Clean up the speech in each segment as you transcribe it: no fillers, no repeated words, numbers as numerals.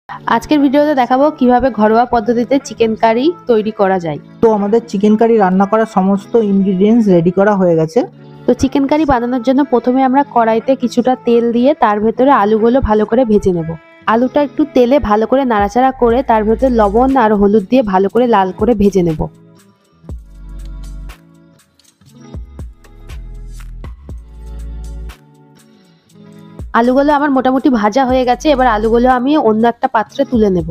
আজকের ভিডিওতে দেখাবো কিভাবে ঘরোয়া পদ্ধতিতে চিকেন কারি তৈরি করা যায়। তো আমাদের চিকেন কারি রান্না করার সমস্ত ইনগ্রেডিয়েন্টস রেডি করা হয়ে গেছে। তো চিকেন কারি বানানোর জন্য প্রথমে আমরা কড়াইতে কিছুটা তেল দিয়ে তার ভেতরে আলুগুলো ভালো করে ভেজে নেব। আলুটা একটু তেলে ভালো করে নাড়াচাড়া করে তার ভেতরে লবণ আর হলুদ দিয়ে ভালো করে লাল করে ভেজে নেব। আলুগুলো আমার মোটামুটি ভাজা হয়ে গেছে। এবার আলুগুলো আমি অন্য একটা পাত্রে তুলে নেব।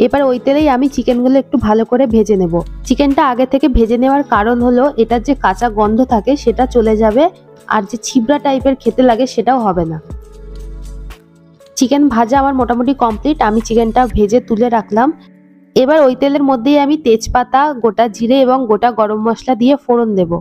এবার ওই তেলেই আমি চিকেনগুলো একটু ভালো করে ভেজে নেব। চিকেনটা আগে থেকে ভেজে নেওয়ার কারণ হলো এটার যে কাঁচা গন্ধ থাকে সেটা চলে যাবে, আর যে ছিবড়া টাইপের খেতে লাগে সেটাও হবে না। চিকেন ভাজা আমার মোটামুটি কমপ্লিট। আমি চিকেনটা ভেজে তুলে রাখলাম। এবার ওই তেলের মধ্যেই আমি তেজপাতা, গোটা জিরে এবং গোটা গরম মশলা দিয়ে ফোড়ন দেব।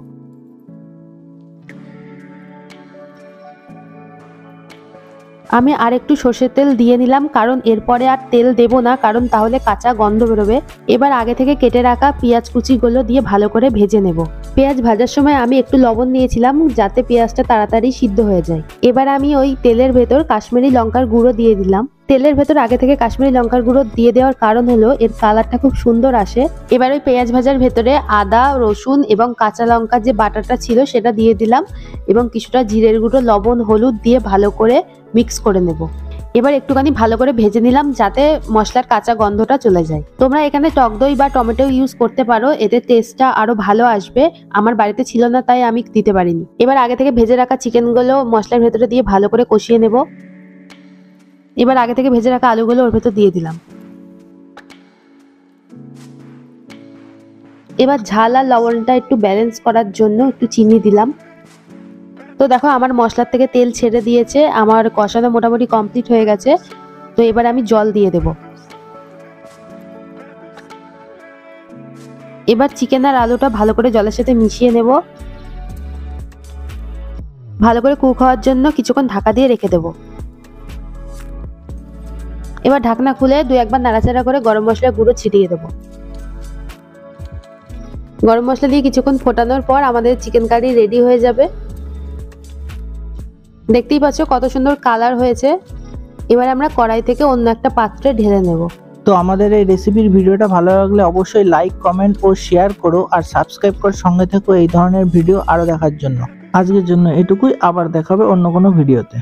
আমি আর একটু সর্ষের তেল দিয়ে নিলাম, কারণ এরপরে আর তেল দেব না, কারণ তাহলে কাঁচা গন্ধ বেরোবে। এবার আগে থেকে কেটে রাখা পেঁয়াজ কুচিগুলো দিয়ে ভালো করে ভেজে নেব। পেঁয়াজ ভাজার সময় আমি একটু লবণ দিয়েছিলাম যাতে পেঁয়াজটা তাড়াতাড়ি সিদ্ধ হয়ে যায়। এবার আমি ওই তেলের ভেতর কাশ্মীরি লঙ্কার গুঁড়ো দিয়ে দিলাম। তেলের ভেতর আগে থেকে কাশ্মীরি লঙ্কার গুঁড়ো দিয়ে দেওয়ার কারণ হলো এর কালারটা খুব সুন্দর আসে। এবার ওই পেঁয়াজ ভাজার ভেতরে আদা, রসুন এবং কাঁচা লঙ্কার যে বাটাটা ছিল সেটা দিয়ে দিলাম এবং কিছুটা জিরের গুঁড়ো, লবণ, হলুদ দিয়ে ভালো করে মিক্স করে নেব। এবার একটুখানি ভালো করে ভেজে নিলাম যাতে মশলার কাঁচা গন্ধটা চলে যায়। তোমরা এখানে টক দই বা টমেটো ইউজ করতে পারো, এতে টেস্টটা আরো ভালো আসবে। আমার বাড়িতে ছিল না তাই আমি দিতে পারিনি। এবার আগে থেকে ভেজে রাখা চিকেনগুলো মশলার ভেতরে দিয়ে ভালো করে কষিয়ে নেব। এবার আগে থেকে ভেজে রাখা আলুগুলো ওর ভেতর দিয়ে দিলাম। এবার ঝাল আর লবণটা একটু ব্যালেন্স করার জন্য একটু চিনি দিলাম। তো দেখো আমার মশলার থেকে তেল ছেড়ে দিয়েছে, আমার কষানো মোটামুটি কমপ্লিট হয়ে গেছে। তো এবার আমি জল দিয়ে দেব। এবার চিকেন আর আলুটা ভালো করে জলের সাথে মিশিয়ে নেব। ভালো করে কুক হওয়ার জন্য কিছুক্ষণ ঢাকা দিয়ে রেখে দেব। এবার ঢাকনা খুলে দু একবার নাড়াচাড়া করে গরম মশলার গুঁড়ো ছিটিয়ে দেব। গরম মশলা দিয়ে কিছুক্ষণ ফোটানোর পর আমাদের চিকেন কারি রেডি হয়ে যাবে। দেখতেই পাচ্ছ কত সুন্দর কালার হয়েছে। এবার আমরা কড়াই থেকে অন্য একটা পাত্রে ঢেলে নেব। তো আমাদের এই রেসিপির ভিডিওটা ভালো লাগলে অবশ্যই লাইক, কমেন্ট ও শেয়ার করো, আর সাবস্ক্রাইব করে সঙ্গে থেকো এই ধরনের ভিডিও আরো দেখার জন্য। আজকের জন্য এটুকুই, আবার দেখা হবে অন্য কোনো ভিডিওতে।